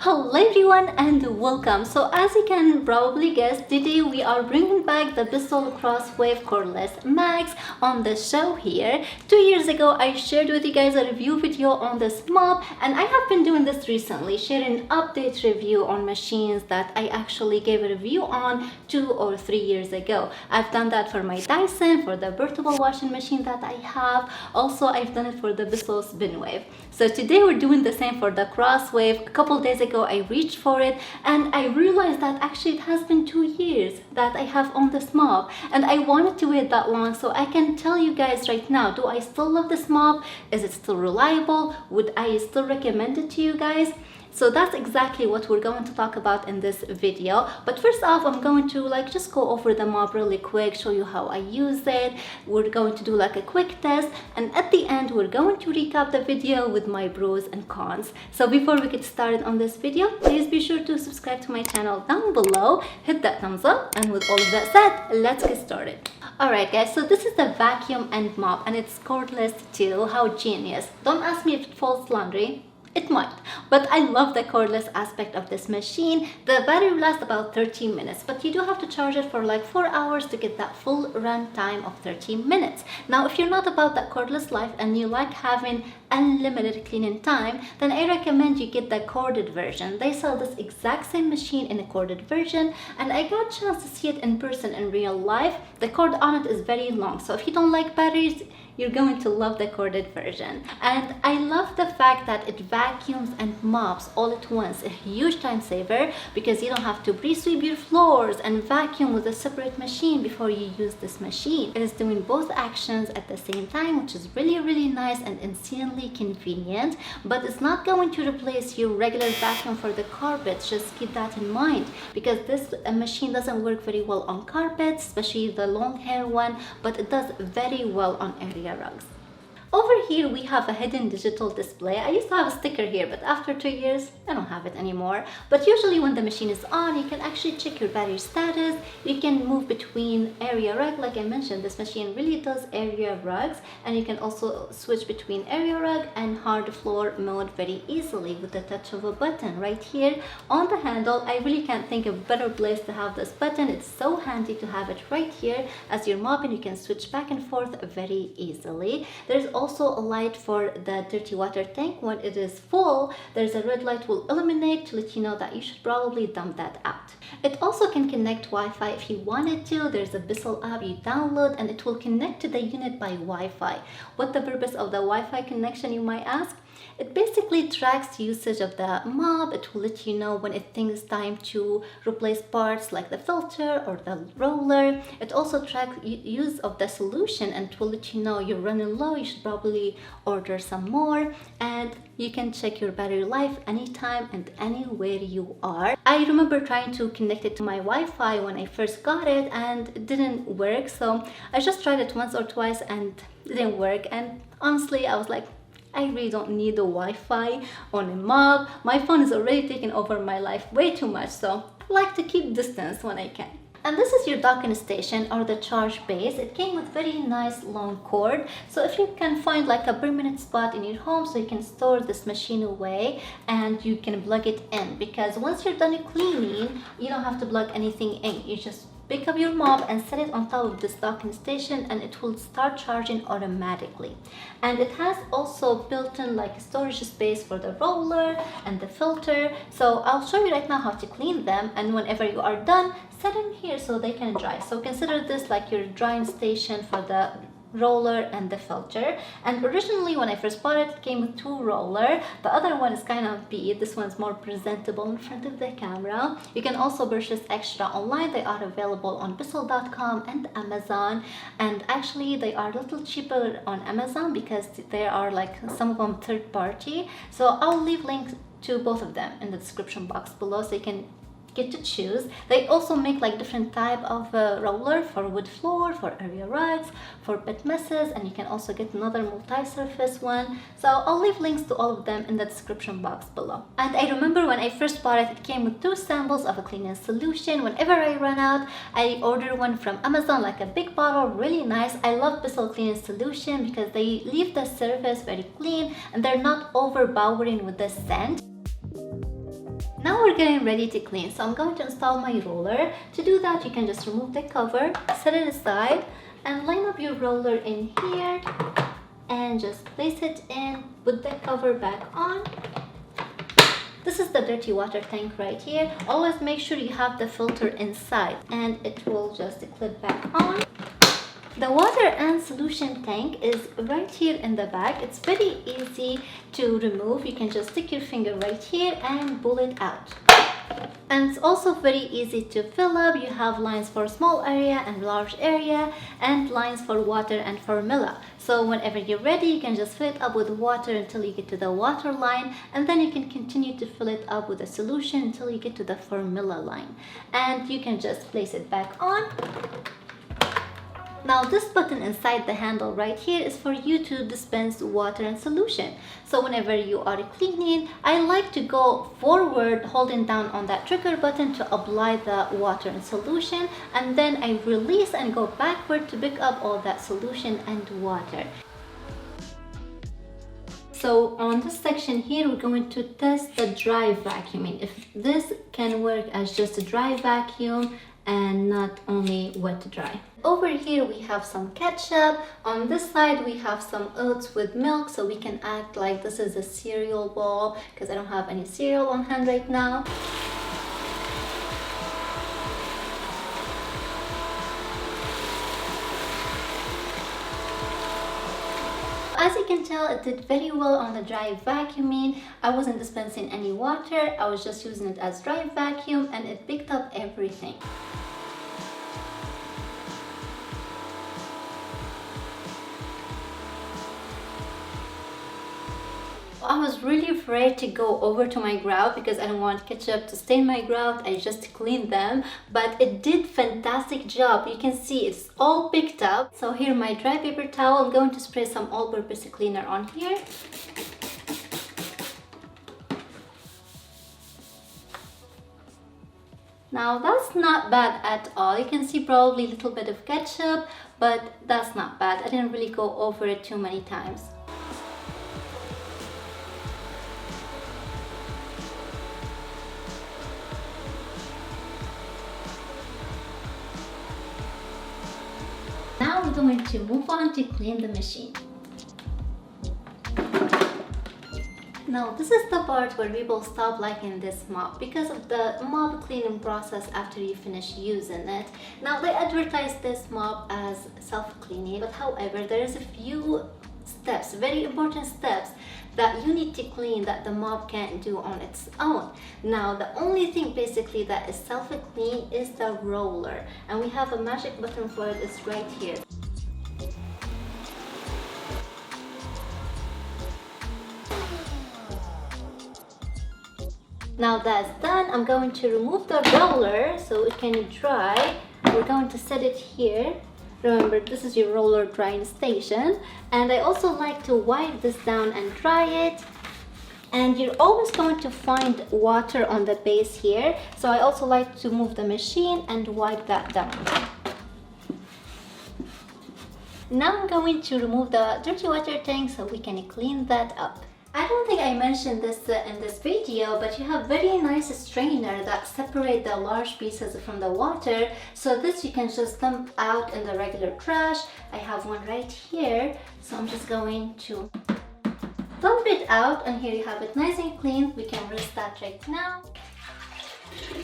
Hello everyone and welcome. So as you can probably guess, today we are bringing back the Bissell CrossWave Cordless Max on the show here. 2 years ago I shared with you guys a review video on this mop, and I have been doing this recently, sharing an update review on machines that I actually gave a review on 2 or 3 years ago. I've done that for my Dyson, for the portable washing machine that I have. Also I've done it for the Bissell Spinwave. So today we're doing the same for the CrossWave. A couple days ago I reached for it and I realized that actually it has been 2 years that I have owned this mop, and I wanted to wait that long so I can tell you guys right now, do I still love this mop? Is it still reliable? Would I still recommend it to you guys? So that's exactly what we're going to talk about in this video. But first off, I'm going to just go over the mop really quick, show you how I use it. We're going to do a quick test, and at the end we're going to recap the video with my pros and cons. So before we get started on this video, please be sure to subscribe to my channel down below, hit that thumbs up, and with all of that said, let's get started. Alright guys, so this is the vacuum end mop and it's cordless too. How genius. Don't ask me if it folds laundry. It might, but I love the cordless aspect of this machine. The battery lasts about 30 minutes, but you do have to charge it for 4 hours to get that full run time of 30 minutes. Now, if you're not about that cordless life and you like having unlimited cleaning time, then I recommend you get the corded version. They sell this exact same machine in a corded version, and I got a chance to see it in person in real life. The cord on it is very long, so if you don't like batteries, you're going to love the corded version. And I love the fact that it vacuums and mops all at once. A huge time saver because you don't have to pre-sweep your floors and vacuum with a separate machine before you use this machine. It is doing both actions at the same time, which is really nice and insanely convenient. But it's not going to replace your regular vacuum for the carpets. Just keep that in mind, because this machine doesn't work very well on carpets, especially the long hair one, but it does very well on area rugs. Over here we have a hidden digital display. I used to have a sticker here, but after 2 years I don't have it anymore. But usually when the machine is on, you can actually check your battery status. You can move between area rug. Like I mentioned, this machine really does area rugs, and you can also switch between area rug and hard floor mode very easily with the touch of a button right here on the handle. I really can't think of a better place to have this button. It's so handy to have it right here. As you're mopping, you can switch back and forth very easily. There's also a light for the dirty water tank. When it is full, there's a red light will illuminate to let you know that you should probably dump that out. It also can connect Wi-Fi if you wanted to. There's a Bissell app you download and it will connect to the unit by Wi-Fi. What the purpose of the Wi-Fi connection, you might ask? It basically tracks usage of the mop. It will let you know when it thinks time to replace parts like the filter or the roller. It also tracks use of the solution and it will let you know you're running low, you should probably order some more. And you can check your battery life anytime and anywhere you are. I remember trying to connect it to my Wi-Fi when I first got it and it didn't work. So I just tried it once or twice and it didn't work. And honestly, I was like, I really don't need the Wi-Fi on a mop. My phone is already taking over my life way too much, so I like to keep distance when I can. And this is your docking station or the charge base. It came with very nice long cord. So if you can find a permanent spot in your home so you can store this machine away and you can plug it in, because once you're done cleaning, you don't have to plug anything in. You just pick up your mop and set it on top of this docking station and it will start charging automatically. And it has also built-in storage space for the roller and the filter. So I'll show you right now how to clean them, and whenever you are done, set them here so they can dry. So consider this like your drying station for the roller and the filter. And originally when I first bought it, it came with 2 rollers. The other one is kind of beat. This one's more presentable in front of the camera. You can also purchase extra online. They are available on Bissell.com and Amazon, and actually they are a little cheaper on Amazon because they are some of them third party. So I'll leave links to both of them in the description box below so you can get to choose. They also make different type of roller for wood floor, for area rugs, for pet messes, and you can also get another multi-surface one. So I'll leave links to all of them in the description box below. And I remember when I first bought it, it came with 2 samples of a cleaning solution. Whenever I run out, I order one from Amazon, a big bottle, really nice. I love Bissell cleaning solution because they leave the surface very clean and they're not overpowering with the scent. Now we're getting ready to clean, so I'm going to install my roller. To do that, you can just remove the cover, set it aside, and line up your roller in here and just place it in, put the cover back on. This is the dirty water tank right here. Always make sure you have the filter inside and it will just clip back on. The water and solution tank is right here in the back. It's very easy to remove. You can just stick your finger right here and pull it out. And it's also very easy to fill up. You have lines for small area and large area, and lines for water and formula. So whenever you're ready, you can just fill it up with water until you get to the water line, and then you can continue to fill it up with a solution until you get to the formula line. And you can just place it back on. Now this button inside the handle right here is for you to dispense water and solution. So whenever you are cleaning, I like to go forward holding down on that trigger button to apply the water and solution, and then I release and go backward to pick up all that solution and water. So on this section here, we're going to test the dry vacuuming, if this can work as just a dry vacuum and not only wet to dry. Over here we have some ketchup. On this side we have some oats with milk, so we can act like this is a cereal bowl because I don't have any cereal on hand right now. As you can tell, it did very well on the dry vacuuming. I wasn't dispensing any water, I was just using it as dry vacuum, and it picked up everything. I was really afraid to go over to my grout because I don't want ketchup to stain my grout. I just cleaned them, but it did fantastic job. You can see it's all picked up. So here my dry paper towel, I'm going to spray some all-purpose cleaner on here. Now that's not bad at all. You can see probably a little bit of ketchup, but that's not bad. I didn't really go over it too many times. Now we're going to move on to clean the machine. Now this is the part where people stop liking this mop because of the mop cleaning process after you finish using it. Now they advertise this mop as self-cleaning, but however there is a few steps, very important steps that you need to clean that the mop can't do on its own. Now the only thing basically that is self-clean is the roller, and we have a magic button for it. It's right here. Now that's done, I'm going to remove the roller so it can dry. We're going to set it here. Remember, this is your roller drying station, and I also like to wipe this down and dry it. And you're always going to find water on the base here, so I also like to move the machine and wipe that down. Now I'm going to remove the dirty water tank so we can clean that up. I don't think I mentioned this in this video, but you have very nice strainer that separate the large pieces from the water. So this you can just dump out in the regular trash. I have one right here, so I'm just going to dump it out, and here you have it nice and clean. We can rinse that right now.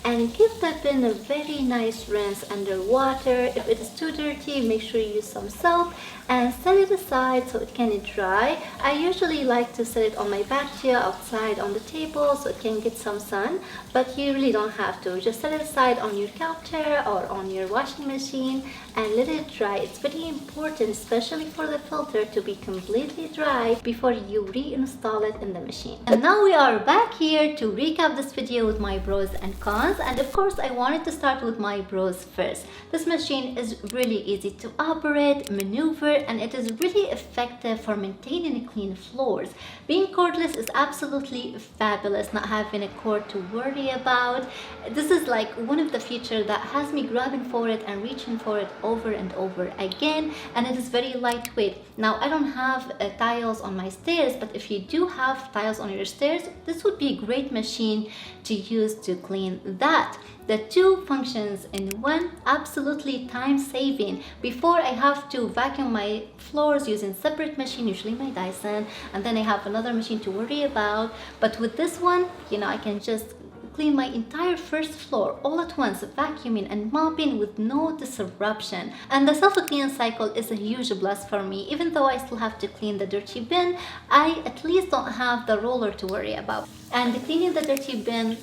And give the bin a very nice rinse under water. If it is too dirty, make sure you use some soap and set it aside so it can dry. I usually like to set it on my patio outside on the table so it can get some sun, but you really don't have to. Just set it aside on your counter or on your washing machine and let it dry. It's very important, especially for the filter, to be completely dry before you reinstall it in the machine. And now we are back here to recap this video with my bros and and cons, and of course I wanted to start with my pros first. This machine is really easy to operate, maneuver, and it is really effective for maintaining clean floors. Being cordless is absolutely fabulous, not having a cord to worry about. This is like one of the features that has me grabbing for it and reaching for it over and over again, and it is very lightweight. Now I don't have tiles on my stairs, but if you do have tiles on your stairs, this would be a great machine to use to clean that. The two functions in one, absolutely time saving. Before I have to vacuum my floors using separate machine, usually my Dyson, and then I have another machine to worry about. But with this one, you know, I can just clean my entire first floor all at once, vacuuming and mopping with no disruption. And the self-clean cycle is a huge plus for me. Even though I still have to clean the dirty bin, I at least don't have the roller to worry about. And cleaning the dirty bin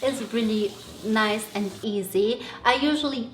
is really nice and easy. I usually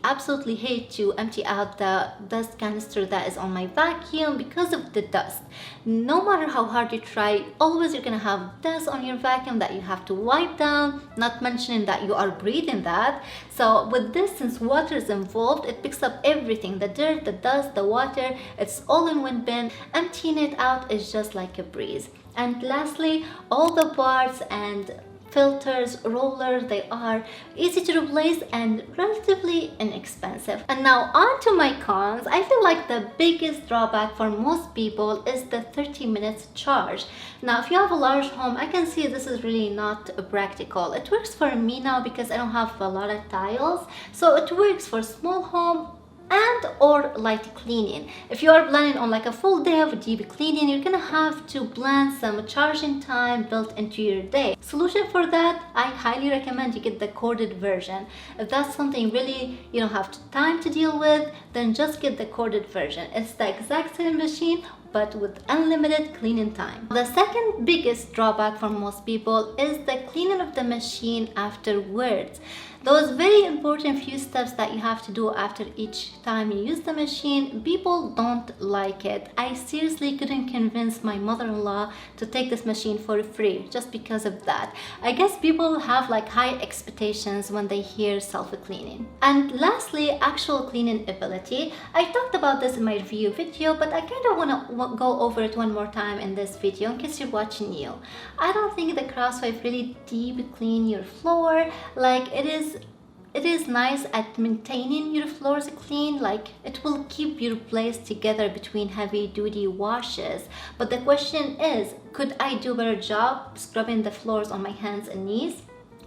absolutely hate to empty out the dust canister that is on my vacuum because of the dust. No matter how hard you try, always you're gonna have dust on your vacuum that you have to wipe down, not mentioning that you are breathing that. So with this, since water is involved, it picks up everything, the dirt, the dust, the water, it's all in one bin. Emptying it out is just like a breeze. And lastly, all the parts and filters, rollers, they are easy to replace and relatively inexpensive. And now on to my cons. I feel like the biggest drawback for most people is the 30 minutes charge. Now if you have a large home, I can see this is really not practical. It works for me now because I don't have a lot of tiles, so it works for small home and or light cleaning. If you are planning on like a full day of deep cleaning, you're gonna have to plan some charging time built into your day. Solution for that, I highly recommend you get the corded version. If that's something really you don't have time to deal with, then just get the corded version. It's the exact same machine but with unlimited cleaning time. The second biggest drawback for most people is the cleaning of the machine afterwards. Those very important few steps that you have to do after each time you use the machine, people don't like it. I seriously couldn't convince my mother-in-law to take this machine for free just because of that. I guess people have like high expectations when they hear self-cleaning. And lastly, actual cleaning ability. I talked about this in my review video, but I kind of want to go over it one more time in this video in case you're watching new. I don't think the CrossWave really deep clean your floor. Like it is nice at maintaining your floors clean, like it will keep your place together between heavy duty washes. But the question is, could I do a better job scrubbing the floors on my hands and knees?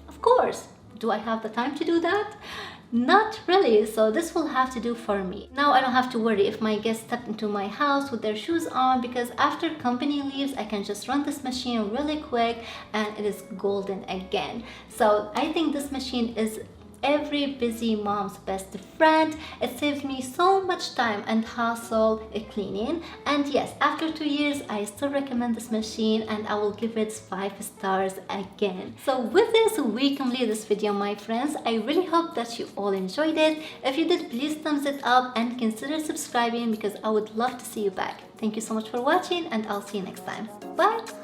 Of course. Do I have the time to do that? Not really, so this will have to do for me. Now I don't have to worry if my guests step into my house with their shoes on, because after company leaves, I can just run this machine really quick and it is golden again. So I think this machine is every busy mom's best friend. It saves me so much time and hassle cleaning. And yes, after 2 years, I still recommend this machine and I will give it 5 stars again. So with this, we complete this video, my friends. I really hope that you all enjoyed it. If you did, please thumbs it up and consider subscribing because I would love to see you back. Thank you so much for watching and I'll see you next time. Bye!